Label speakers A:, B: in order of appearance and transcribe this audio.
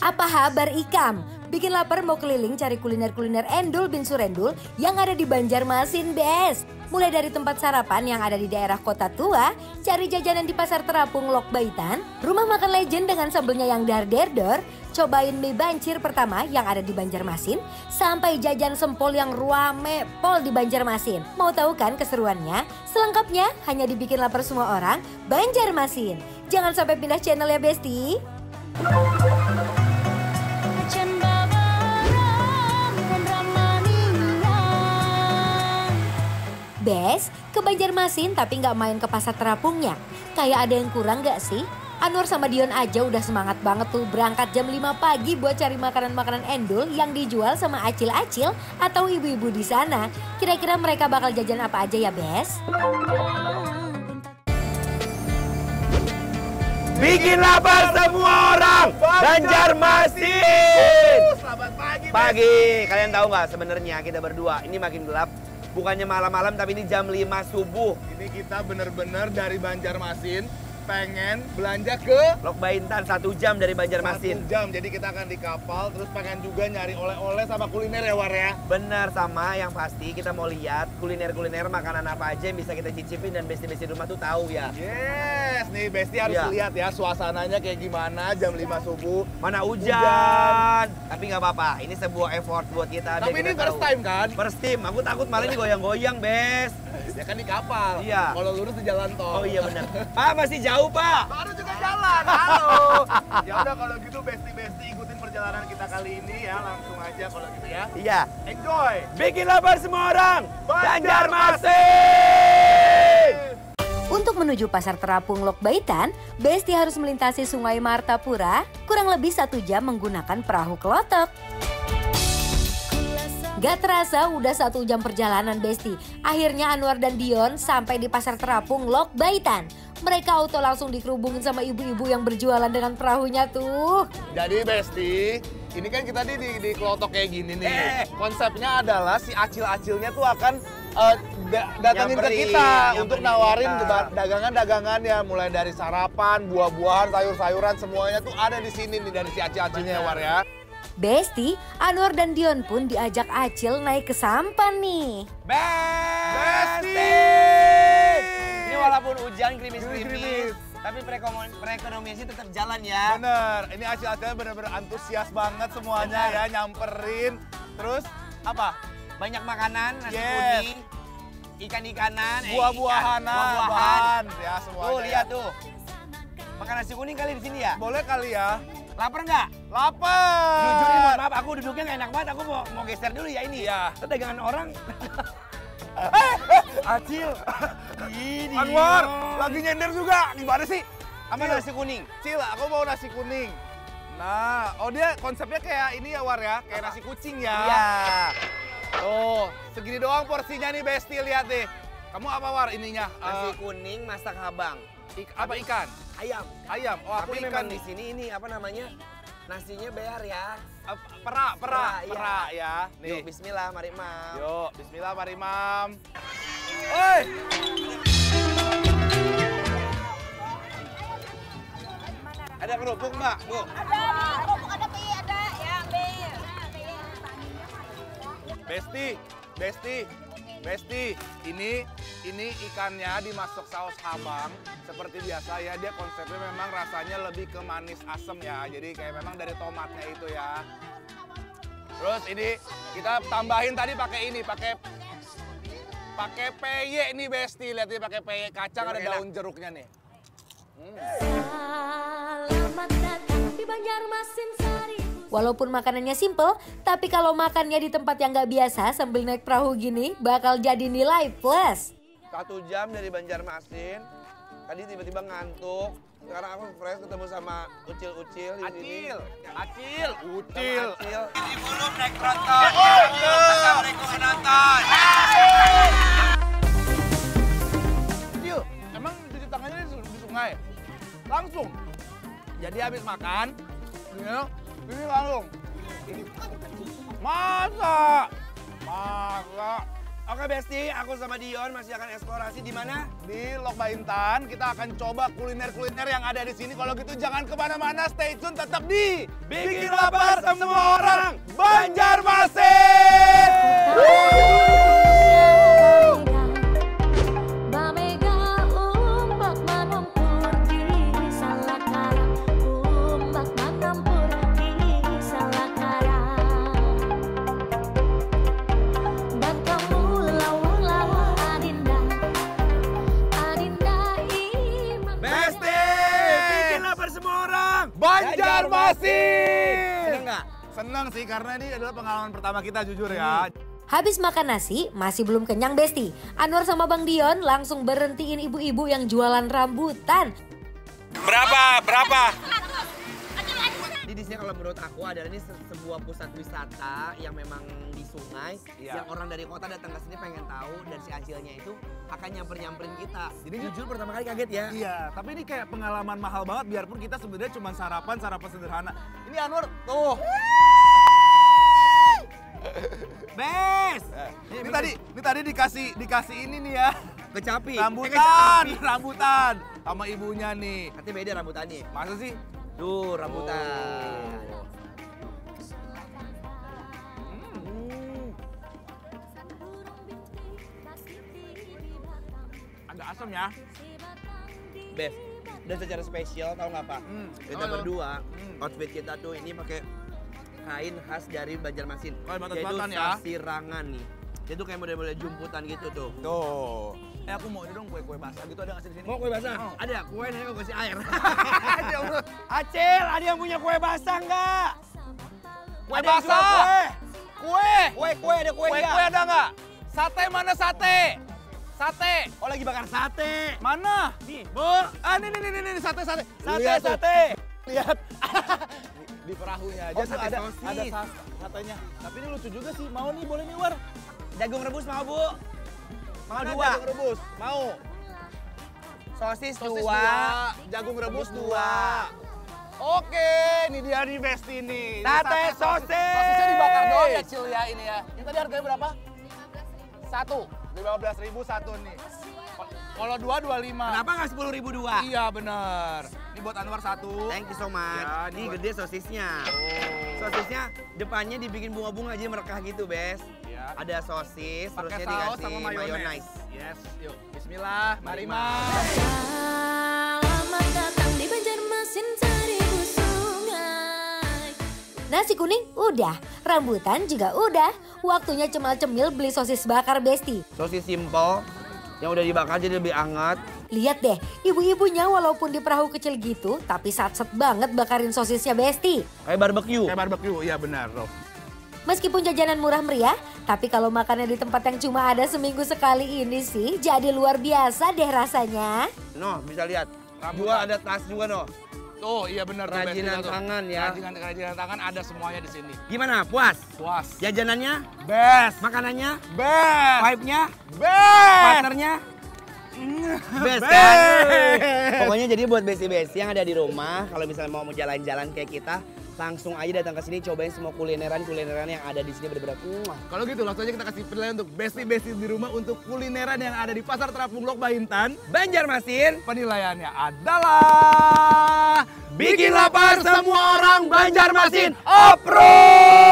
A: Apa kabar Ikam? Bikin lapar mau keliling cari kuliner-kuliner endul bin surendul yang ada di Banjarmasin, Bes. Mulai dari tempat sarapan yang ada di daerah Kota Tua, cari jajanan di Pasar Terapung Lok Baitan, rumah makan legend dengan sambelnya yang dar-der-dor, cobain mie bancir pertama yang ada di Banjarmasin, sampai jajan sempol yang ruame pol di Banjarmasin. Mau tahu kan keseruannya? Selengkapnya hanya dibikin lapar semua orang, Banjarmasin. Jangan sampai pindah channel ya, Besti. Bes, ke Banjarmasin tapi nggak main ke Pasar Terapungnya. Kayak ada yang kurang nggak sih? Anwar sama Dion aja udah semangat banget tuh berangkat jam 5 pagi buat cari makanan-makanan endul yang dijual sama acil-acil atau ibu-ibu di sana. Kira-kira mereka bakal jajan apa aja ya, Bes?
B: Bikin lapar semua orang Banjarmasin.
C: Selamat pagi.
B: Pagi. Kalian tahu nggak sebenarnya kita berdua ini makin gelap. Bukannya malam-malam tapi ini jam 5 subuh.
C: Ini kita bener-bener dari Banjarmasin pengen belanja ke
B: Lok Baitan 1 jam dari Banjarmasin.
C: 1 jam. Jadi kita akan di kapal terus pengen juga nyari oleh-oleh sama kuliner ya, War ya.
B: Bener, sama yang pasti kita mau lihat kuliner-kuliner makanan apa aja yang bisa kita cicipin dan besti-besti rumah tuh tahu ya.
C: Yes, nih Besti harus lihat ya suasananya kayak gimana jam 5 subuh.
B: Mana hujan. Tapi nggak apa-apa, ini sebuah effort buat kita.
C: Tapi ini
B: kita
C: first
B: tahu.
C: time kan?
B: First time, aku takut malah ini goyang-goyang, Bes.
C: Ya kan di kapal.
B: Iya.
C: Kalau lurus di jalan tol.
B: Oh iya benar. Pak masih jauh, Pak.
C: Baru juga jalan. Halo. Ya udah kalau gitu Besti ikutin perjalanan kita kali ini ya, langsung aja kalau gitu ya.
B: Iya.
C: Enjoy.
B: Bikin lapar semua orang Banjarmasin.
A: Untuk menuju Pasar Terapung Lok Baitan, Besti harus melintasi Sungai Martapura kurang lebih 1 jam menggunakan perahu kelotok. Gak terasa udah 1 jam perjalanan, Besti. Akhirnya Anwar dan Dion sampai di Pasar Terapung Lok Baitan. Mereka auto langsung dikerubungin sama ibu-ibu yang berjualan dengan perahunya tuh.
C: Jadi Besti, ini kan kita di kelotok kayak gini nih. Konsepnya adalah si acil-acilnya tuh akan datangin ke kita untuk nawarin dagangan-dagangan ya, mulai dari sarapan, buah-buahan, sayur-sayuran semuanya tuh ada di sini nih dari si acil-acilnya ya, War ya.
A: Besti, Anwar dan Dion pun diajak Acil naik ke sampan nih.
B: Besti. Ini walaupun hujan gerimis-gerimis, tapi perekonomian sih tetap jalan ya.
C: Bener, ini acil-acilnya bener-bener antusias banget semuanya ya, nyamperin. Terus apa?
B: Banyak makanan, nasi kuning, ikan-ikanan,
C: buah-buahan, ya semuanya.
B: Tuh lihat tuh, makan nasi kuning kali di sini ya?
C: Boleh kali ya.
B: Lapar nggak?
C: Lapar.
B: Jujur nih, mohon maaf, aku duduknya nggak enak banget. Aku mau geser dulu ya ini.
C: Iya.
B: Itu dagangan orang. Acil.
C: Anwar, lagi nyender juga. Gimana sih?
B: Apa nasi kuning?
C: Cil, aku mau nasi kuning. Nah, oh dia konsepnya kayak ini ya, War ya? Kayak nasi kucing ya?
B: Iya.
C: Tuh, segini doang porsinya nih, Besti, lihat deh. Kamu apa, War, ininya?
B: Nasi kuning masak habang.
C: Apa ikan?
B: Ayam.
C: Ayam. Oh, aku
B: Tapi
C: ikan
B: memang di sini ini apa namanya? Nasinya bear ya.
C: Perak
B: Iya.
C: ya. Nih.
B: Yuk, bismillah, mari Mam.
C: Yuk, bismillah, mari Mam. Oi.
B: Ada kerupuk, Mbak? Bu.
D: Ada kerupuk, ada pi, ada ya,
C: Besti, ini ikannya dimasuk saus habang seperti biasa ya. Dia konsepnya memang rasanya lebih ke manis asem ya. Jadi kayak memang dari tomatnya itu ya. Terus ini kita tambahin tadi pakai ini, pakai peye nih Besti. Lihat nih pakai peye kacang, ada daun jeruknya nih.
A: Selamat datang di Banjarmasin Sari. Walaupun makanannya simple, tapi kalau makannya di tempat yang nggak biasa sambil naik perahu gini, bakal jadi nilai plus.
B: 1 jam dari Banjarmasin. Tadi tiba-tiba ngantuk. Sekarang aku fresh ketemu sama Ucil-Ucil di sini.
C: Acil.
B: Ucil. Ini belum naik tronton. Assalamualaikum penonton.
C: Ucil, emang cuci tangannya di sungai? Langsung. Jadi habis makan, ini langsung. Masa?
B: Oke Besti, aku sama Dion masih akan eksplorasi di mana?
C: Di Lok Baintan kita akan coba kuliner-kuliner yang ada di sini. Kalau gitu jangan kemana-mana, stay tune tetap di
B: Bikin Lapar Semua Orang Banjarmasin.
C: Banjarmasin.
B: Seneng nggak?
C: Seneng sih karena ini adalah pengalaman pertama kita jujur ya.
A: Habis makan nasi, masih belum kenyang Besti. Anwar sama Bang Dion langsung berhentiin ibu-ibu yang jualan rambutan.
B: Berapa? Di sini kalau menurut aku adalah ini sebuah pusat wisata yang memang di sungai.
C: Iya.
B: Yang orang dari kota datang ke sini pengen tahu dan si Acilnya itu akan nyamperin kita. Jadi jujur pertama kali kaget ya.
C: Iya, tapi ini kayak pengalaman mahal banget biarpun kita sebenarnya cuma sarapan sederhana. Ini Anwar tuh.
B: Bes.
C: Ini tadi dikasih ini nih ya.
B: Kecapi.
C: Rambutan sama ibunya nih.
B: Nanti beda rambutannya.
C: Masa sih?
B: Tuh rambutan.
C: Agak asam ya.
B: Bes. Dan secara spesial tahu nggak Pak? Kita berdua outfit kita tuh ini pakai kain khas dari Banjarmasin.
C: Batas
B: yaitu
C: Selatan ya.
B: sasirangan nih. Dia tuh kayak model-model jumputan gitu tuh.
C: Tuh. Aku mau ini dong kue-kue basah gitu ada nggak sih di sini?
B: Mau kue basah?
C: Oh.
B: Ada, kue nih aku kasih air.
C: Ya Allah.
B: Acil, ada yang punya kue basah nggak?
C: Kue
B: Ada yang jual
C: basah. Kue.
B: Kue ada kue nggak?
C: Kue ada nggak? Sate mana sate? Sate.
B: Oh lagi bakar sate.
C: Mana?
B: Nih,
C: Bu. Ini sate.
B: Lihat tuh.
C: Lihat. Di perahunya aja
B: Oh,
C: tuh
B: sate
C: ada
B: sosis.
C: satenya. Tapi ini lucu juga sih. Mau nih, boleh nih, War.
B: jagung rebus mau Bu? Mau
C: Mana
B: 2?
C: jagung rebus? Mau.
B: Sosis
C: Sosis
B: 2.
C: 2, jagung rebus 2. Oke, ini dia di Besti nih. Ini
B: Sate sosis.
C: Sosisnya dibakar doang ya, Cil ya ini ya. Ini tadi harganya berapa? 15.000 satu nih. Kalau 2 25.
B: Kenapa nggak 10.000 2?
C: Iya bener. Ini buat Anwar 1.
B: Thank you so much.
C: Ya,
B: ini
C: buat-
B: gede sosisnya. Sosisnya depannya dibikin bunga-bunga aja merekah gitu, Bes.
C: Ya.
B: Ada sosis,
C: Pakai
B: terusnya
C: saus
B: dikasih
C: sama mayones. Yes, yuk. Bismillah. Mari, Mas.
E: Selamat datang di Banjarmasin seribu sungai.
A: Nasi kuning udah, rambutan juga udah. Waktunya cemil-cemil beli sosis bakar Besti.
B: Sosis simple yang udah dibakar jadi lebih hangat.
A: Lihat deh, ibu-ibunya walaupun di perahu kecil gitu, tapi satset banget bakarin sosisnya Besti.
B: Kayak barbecue.
C: Kayak barbecue, iya benar, Rob.
A: Meskipun jajanan murah meriah, tapi kalau makannya di tempat yang cuma ada seminggu sekali ini sih, jadi luar biasa deh rasanya.
B: No, bisa lihat.
C: Rambutan.
B: Juga ada tas juga no.
C: Tuh, iya benar. tuh, Besti,
B: Kerajinan
C: tuh.
B: tangan ya.
C: Kerajinan tangan ada semuanya di sini.
B: Gimana? Puas?
C: Puas.
B: Jajanannya?
C: Best.
B: Makanannya?
C: Best.
B: Vibe-nya?
C: Best.
B: Partnernya? Best
C: Best.
B: kan? Pokoknya jadi buat besti-besti yang ada di rumah, kalau misalnya mau jalan-jalan kayak kita, langsung aja datang ke sini cobain semua kulineran yang ada di sini bener-bener.
C: Kalau gitu langsung aja kita kasih penilaian untuk besti-besti di rumah untuk kulineran yang ada di Pasar Terapung Lok Baintan.
B: Banjarmasin,
C: Penilaiannya adalah
B: bikin lapar semua orang Banjarmasin approve.